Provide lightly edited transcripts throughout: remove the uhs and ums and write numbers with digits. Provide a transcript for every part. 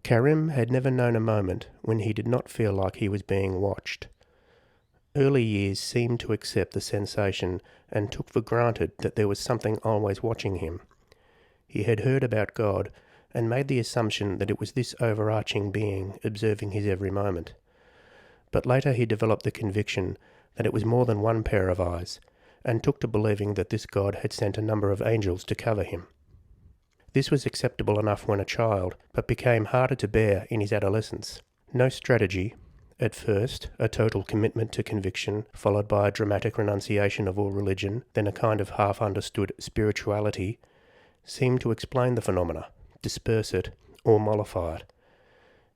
Karim had never known a moment when he did not feel like he was being watched. Early years seemed to accept the sensation and took for granted that there was something always watching him. He had heard about God and made the assumption that it was this overarching being observing his every moment. But later he developed the conviction that it was more than one pair of eyes, and took to believing that this God had sent a number of angels to cover him. This was acceptable enough when a child, but became harder to bear in his adolescence. No strategy, at first a total commitment to conviction, followed by a dramatic renunciation of all religion, then a kind of half-understood spirituality, seemed to explain the phenomena, disperse it, or mollify it.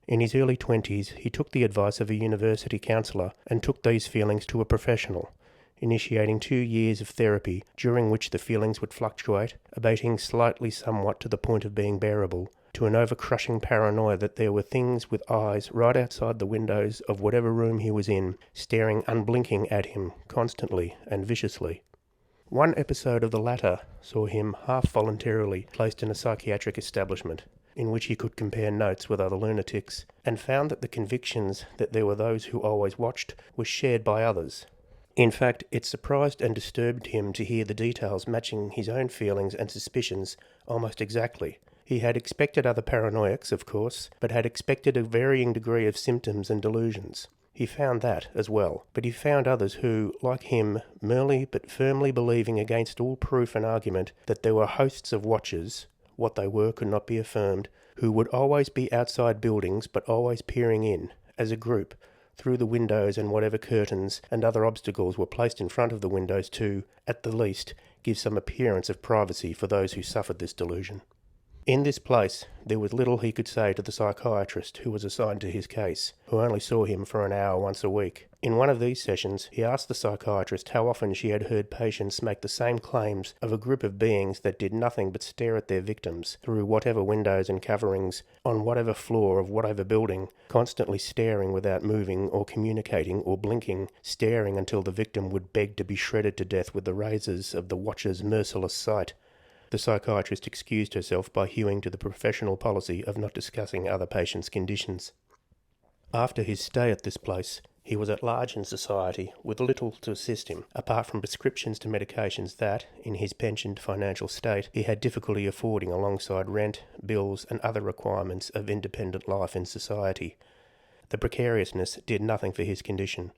In his early 20s, he took the advice of a university counsellor and took these feelings to a professional, initiating 2 years of therapy during which the feelings would fluctuate, abating slightly somewhat to the point of being bearable, to an over-crushing paranoia that there were things with eyes right outside the windows of whatever room he was in, staring unblinking at him constantly and viciously. One episode of the latter saw him half-voluntarily placed in a psychiatric establishment, in which he could compare notes with other lunatics, and found that the convictions that there were those who always watched were shared by others. In fact, it surprised and disturbed him to hear the details matching his own feelings and suspicions almost exactly. He had expected other paranoiacs, of course, but had expected a varying degree of symptoms and delusions. He found that as well, but he found others who, like him, merely but firmly believing against all proof and argument that there were hosts of watchers, what they were could not be affirmed, who would always be outside buildings but always peering in, as a group, through the windows and whatever curtains and other obstacles were placed in front of the windows to, at the least, give some appearance of privacy for those who suffered this delusion. In this place, there was little he could say to the psychiatrist who was assigned to his case, who only saw him for an hour once a week. In one of these sessions, he asked the psychiatrist how often she had heard patients make the same claims of a group of beings that did nothing but stare at their victims through whatever windows and coverings, on whatever floor of whatever building, constantly staring without moving or communicating or blinking, staring until the victim would beg to be shredded to death with the razors of the watcher's merciless sight. The psychiatrist excused herself by hewing to the professional policy of not discussing other patients' conditions. After his stay at this place, he was at large in society, with little to assist him, apart from prescriptions to medications that, in his pensioned financial state, he had difficulty affording alongside rent, bills, and other requirements of independent life in society. The precariousness did nothing for his condition.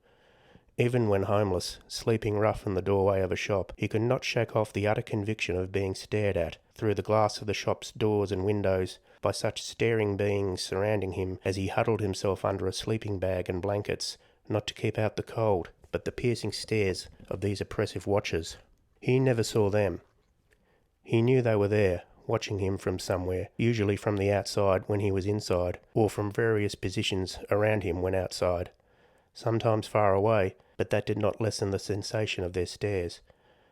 Even when homeless, sleeping rough in the doorway of a shop, he could not shake off the utter conviction of being stared at, through the glass of the shop's doors and windows, by such staring beings surrounding him as he huddled himself under a sleeping bag and blankets, not to keep out the cold, but the piercing stares of these oppressive watchers. He never saw them. He knew they were there, watching him from somewhere, usually from the outside when he was inside, or from various positions around him when outside. Sometimes far away, but that did not lessen the sensation of their stares,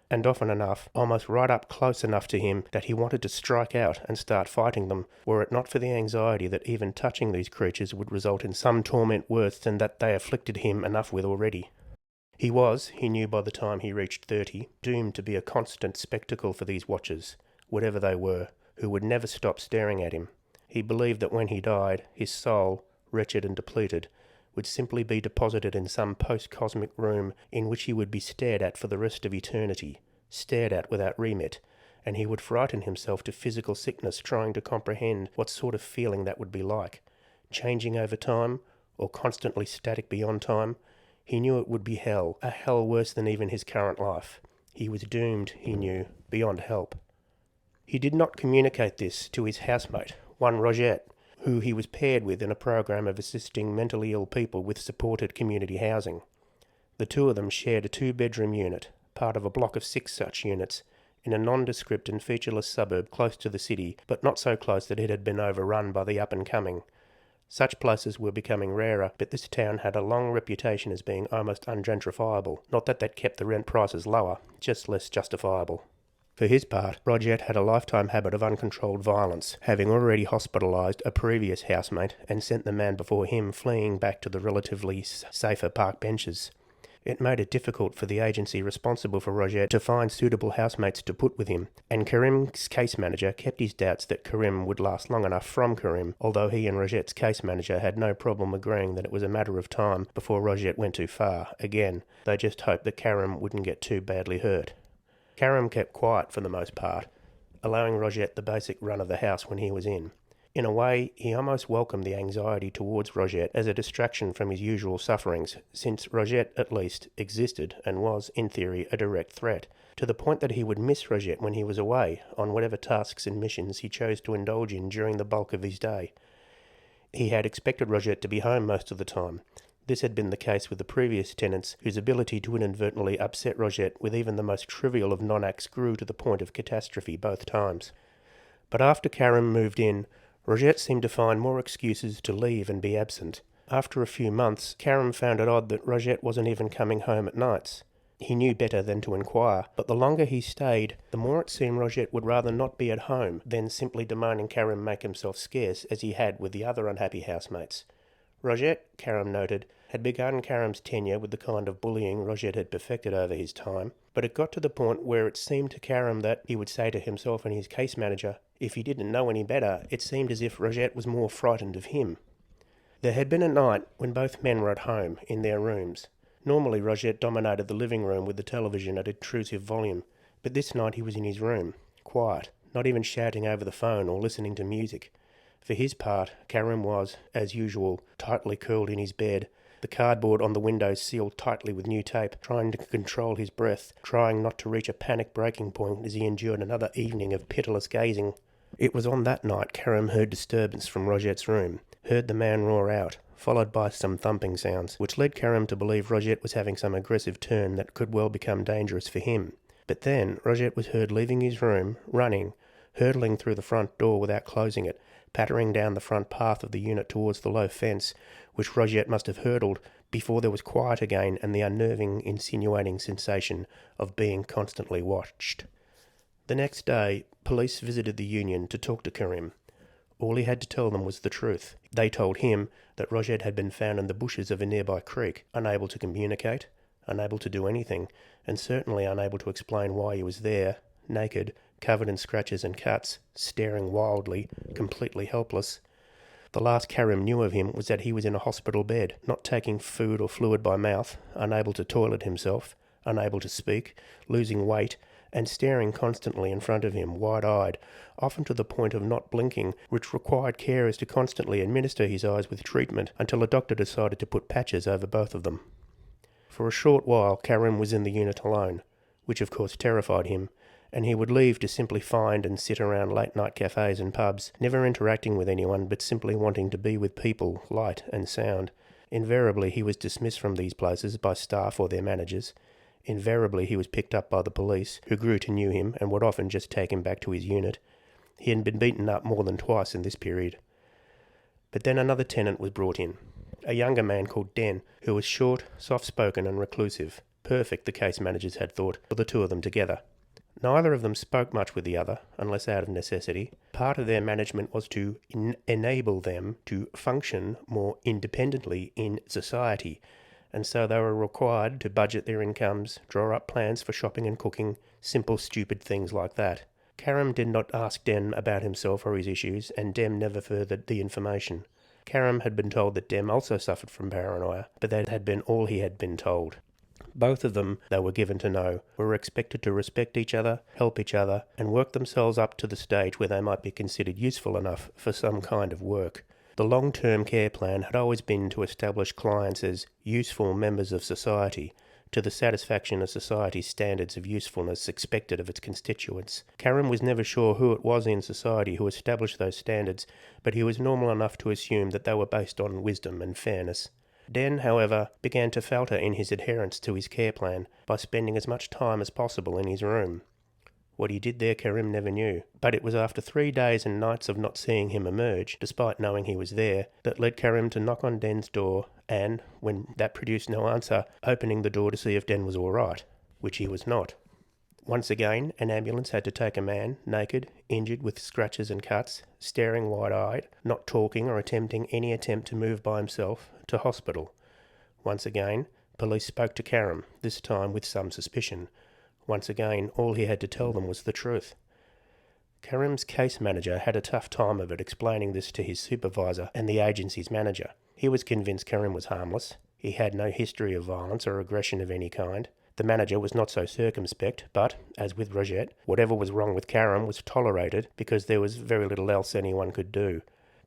and often enough, almost right up close enough to him that he wanted to strike out and start fighting them, were it not for the anxiety that even touching these creatures would result in some torment worse than that they afflicted him enough with already. He was, he knew by the time he reached 30, doomed to be a constant spectacle for these watchers, whatever they were, who would never stop staring at him. He believed that when he died, his soul, wretched and depleted, would simply be deposited in some post-cosmic room in which he would be stared at for the rest of eternity, stared at without remit, and he would frighten himself to physical sickness trying to comprehend what sort of feeling that would be like, changing over time, or constantly static beyond time. He knew it would be hell, a hell worse than even his current life. He was doomed, he knew, beyond help. He did not communicate this to his housemate, one Rogette, who he was paired with in a program of assisting mentally ill people with supported community housing. The two of them shared a 2-bedroom unit, part of a block of 6 such units, in a nondescript and featureless suburb close to the city, but not so close that it had been overrun by the up-and-coming. Such places were becoming rarer, but this town had a long reputation as being almost ungentrifiable. Not that that kept the rent prices lower, just less justifiable. For his part, Rogette had a lifetime habit of uncontrolled violence, having already hospitalised a previous housemate and sent the man before him fleeing back to the relatively safer park benches. It made it difficult for the agency responsible for Rogette to find suitable housemates to put with him, and Karim's case manager kept his doubts that Karim would last long enough from Karim, although he and Rogette's case manager had no problem agreeing that it was a matter of time before Rogette went too far. Again, they just hoped that Karim wouldn't get too badly hurt. Karim kept quiet for the most part, allowing Rogette the basic run of the house when he was in. In a way, he almost welcomed the anxiety towards Rogette as a distraction from his usual sufferings, since Rogette, at least, existed and was, in theory, a direct threat, to the point that he would miss Rogette when he was away, on whatever tasks and missions he chose to indulge in during the bulk of his day. He had expected Rogette to be home most of the time. This had been the case with the previous tenants, whose ability to inadvertently upset Rogette with even the most trivial of non-acts grew to the point of catastrophe both times. But after Karim moved in, Rogette seemed to find more excuses to leave and be absent. After a few months, Karim found it odd that Rogette wasn't even coming home at nights. He knew better than to inquire, but the longer he stayed, the more it seemed Rogette would rather not be at home than simply demanding Karim make himself scarce as he had with the other unhappy housemates. Rogette, Karim noted, had begun Karim's tenure with the kind of bullying Rogette had perfected over his time, but it got to the point where it seemed to Karim that he would say to himself and his case manager, if he didn't know any better, it seemed as if Rogette was more frightened of him. There had been a night when both men were at home, in their rooms. Normally Rogette dominated the living room with the television at intrusive volume, but this night he was in his room, quiet, not even shouting over the phone or listening to music. For his part, Karim was, as usual, tightly curled in his bed, the cardboard on the windows sealed tightly with new tape, trying to control his breath, trying not to reach a panic breaking point as he endured another evening of pitiless gazing. It was on that night Karim heard disturbance from Rogette's room, heard the man roar out, followed by some thumping sounds, which led Karim to believe Rogette was having some aggressive turn that could well become dangerous for him. But then Rogette was heard leaving his room, running, hurtling through the front door without closing it, pattering down the front path of the unit towards the low fence, which Rogette must have hurdled before there was quiet again and the unnerving, insinuating sensation of being constantly watched. The next day, police visited the union to talk to Karim. All he had to tell them was the truth. They told him that Rogette had been found in the bushes of a nearby creek, unable to communicate, unable to do anything, and certainly unable to explain why he was there, naked, covered in scratches and cuts, staring wildly, completely helpless. The last Karim knew of him was that he was in a hospital bed, not taking food or fluid by mouth, unable to toilet himself, unable to speak, losing weight, and staring constantly in front of him, wide-eyed, often to the point of not blinking, which required carers to constantly administer his eyes with treatment until a doctor decided to put patches over both of them. For a short while Karim was in the unit alone, which of course terrified him, and he would leave to simply find and sit around late-night cafes and pubs, never interacting with anyone but simply wanting to be with people, light and sound. Invariably he was dismissed from these places by staff or their managers. Invariably he was picked up by the police, who grew to know him and would often just take him back to his unit. He had been beaten up more than twice in this period. But then another tenant was brought in, a younger man called Den, who was short, soft-spoken and reclusive. Perfect, the case managers had thought, for the two of them together. Neither of them spoke much with the other, unless out of necessity. Part of their management was to enable them to function more independently in society, and so they were required to budget their incomes, draw up plans for shopping and cooking, simple stupid things like that. Karim did not ask Dem about himself or his issues, and Dem never furthered the information. Karim had been told that Dem also suffered from paranoia, but that had been all he had been told. Both of them, they were given to know, were expected to respect each other, help each other, and work themselves up to the stage where they might be considered useful enough for some kind of work. The long-term care plan had always been to establish clients as useful members of society, to the satisfaction of society's standards of usefulness expected of its constituents. Karim was never sure who it was in society who established those standards, but he was normal enough to assume that they were based on wisdom and fairness. Den, however, began to falter in his adherence to his care plan by spending as much time as possible in his room. What he did there Karim never knew, but it was after 3 days and nights of not seeing him emerge, despite knowing he was there, that led Karim to knock on Den's door and, when that produced no answer, opening the door to see if Den was all right, which he was not. Once again, an ambulance had to take a man, naked, injured with scratches and cuts, staring wide-eyed, not talking or attempting any attempt to move by himself, to hospital. Once again, police spoke to Karam, this time with some suspicion. Once again, all he had to tell them was the truth. Karam's case manager had a tough time of it explaining this to his supervisor and the agency's manager. He was convinced Karam was harmless. He had no history of violence or aggression of any kind. The manager was not so circumspect, but, as with Rogette, whatever was wrong with Karam was tolerated because there was very little else anyone could do.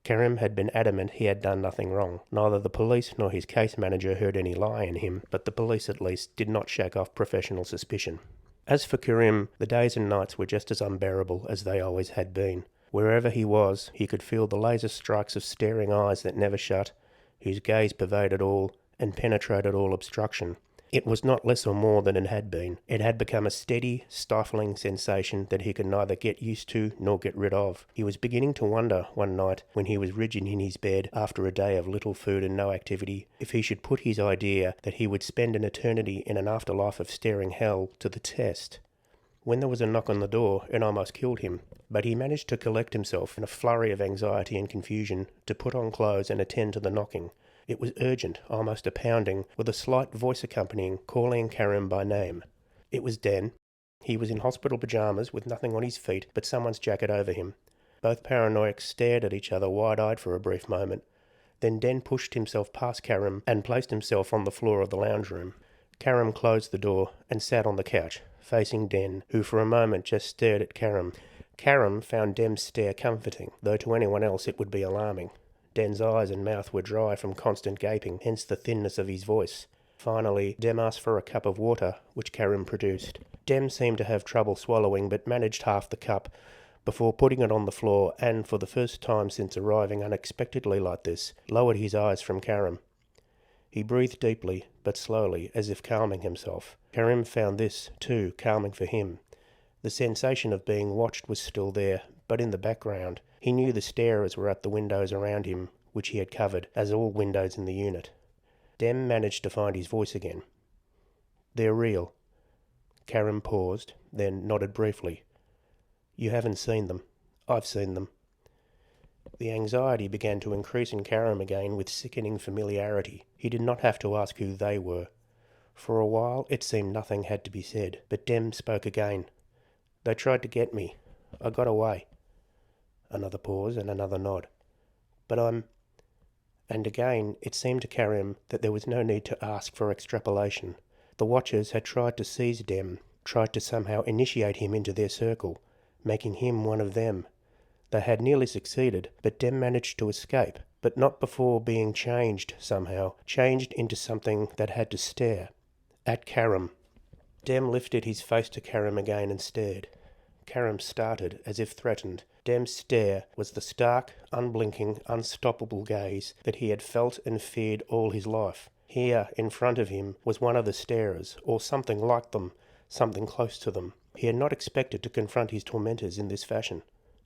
Karam had been adamant he had done nothing wrong. Neither the police nor his case manager heard any lie in him, but the police at least did not shake off professional suspicion. As for Karim, the days and nights were just as unbearable as they always had been. Wherever he was, he could feel the laser strikes of staring eyes that never shut, whose gaze pervaded all and penetrated all obstruction. It was not less or more than it had been. It had become a steady, stifling sensation that he could neither get used to nor get rid of. He was beginning to wonder one night, when he was rigid in his bed after a day of little food and no activity, if he should put his idea that he would spend an eternity in an afterlife of staring hell to the test. When there was a knock on the door, it almost killed him, but he managed to collect himself in a flurry of anxiety and confusion to put on clothes and attend to the knocking. It was urgent, almost a pounding, with a slight voice accompanying, calling Karam by name. It was Den. He was in hospital pyjamas with nothing on his feet but someone's jacket over him. Both paranoiacs stared at each other wide-eyed for a brief moment. Then Den pushed himself past Karam and placed himself on the floor of the lounge room. Karam closed the door and sat on the couch, facing Den, who for a moment just stared at Karam. Karam found Dem's stare comforting, though to anyone else it would be alarming. Den's eyes and mouth were dry from constant gaping, hence the thinness of his voice. Finally, Dem asked for a cup of water, which Karam produced. Dem seemed to have trouble swallowing, but managed half the cup before putting it on the floor and, for the first time since arriving unexpectedly like this, lowered his eyes from Karam. He breathed deeply, but slowly, as if calming himself. Karam found this, too, calming for him. The sensation of being watched was still there, but in the background. He knew the starers were at the windows around him, which he had covered, as all windows in the unit. Dem managed to find his voice again. "They're real." Karam paused, then nodded briefly. "You haven't seen them. I've seen them." The anxiety began to increase in Karam again with sickening familiarity. He did not have to ask who they were. For a while it seemed nothing had to be said, but Dem spoke again. "They tried to get me. I got away." Another pause and another nod. "But I'm—" And again it seemed to Karam that there was no need to ask for extrapolation. The Watchers had tried to seize Dem, tried to somehow initiate him into their circle, making him one of them. They had nearly succeeded, but Dem managed to escape, but not before being changed somehow, changed into something that had to stare. At Karam. Dem lifted his face to Karam again and stared. Karam started, as if threatened. Dem's stare was the stark, unblinking, unstoppable gaze that he had felt and feared all his life. Here, in front of him, was one of the starers, or something like them, something close to them. He had not expected to confront his tormentors in this fashion.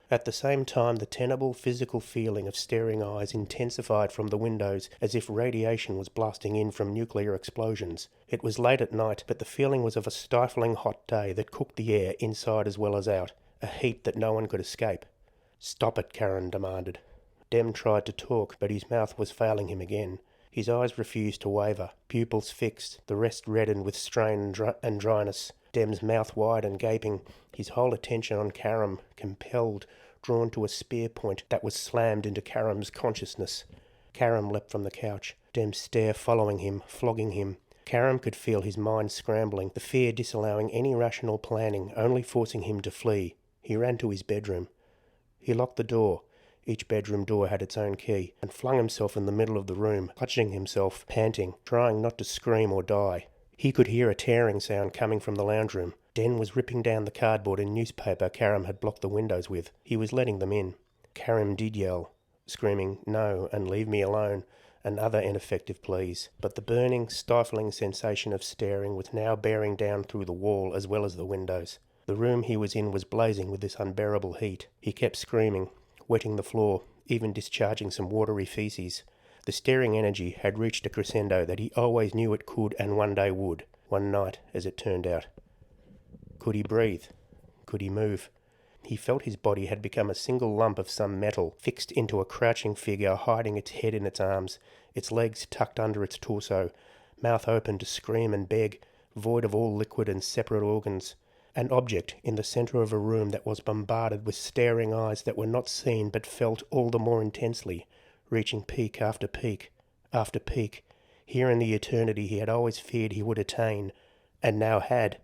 At the same time, the tenable physical feeling of staring eyes intensified from the windows as if radiation was blasting in from nuclear explosions. It was late at night, but the feeling was of a stifling hot day that cooked the air inside as well as out, a heat that no one could escape. "Stop it," Karam demanded. Dem tried to talk, but his mouth was failing him again. His eyes refused to waver, pupils fixed, the rest reddened with strain and dryness. Dem's mouth wide and gaping, his whole attention on Karam, compelled, drawn to a spear point that was slammed into Karam's consciousness. Karam leapt from the couch, Dem's stare following him, flogging him. Karam could feel his mind scrambling, the fear disallowing any rational planning, only forcing him to flee. He ran to his bedroom. He locked the door. Each bedroom door had its own key, and flung himself in the middle of the room, clutching himself, panting, trying not to scream or die. He could hear a tearing sound coming from the lounge room. Den was ripping down the cardboard and newspaper Karam had blocked the windows with. He was letting them in. Karam did yell, screaming "No" and "Leave me alone," and other ineffective pleas, but the burning, stifling sensation of staring was now bearing down through the wall as well as the windows. The room he was in was blazing with this unbearable heat. He kept screaming, wetting the floor, even discharging some watery feces. The staring energy had reached a crescendo that he always knew it could and one day would. One night, as it turned out. Could he breathe? Could he move? He felt his body had become a single lump of some metal, fixed into a crouching figure hiding its head in its arms, its legs tucked under its torso, mouth open to scream and beg, void of all liquid and separate organs, an object in the centre of a room that was bombarded with staring eyes that were not seen but felt all the more intensely, reaching peak after peak after peak, here in the eternity he had always feared he would attain, and now had.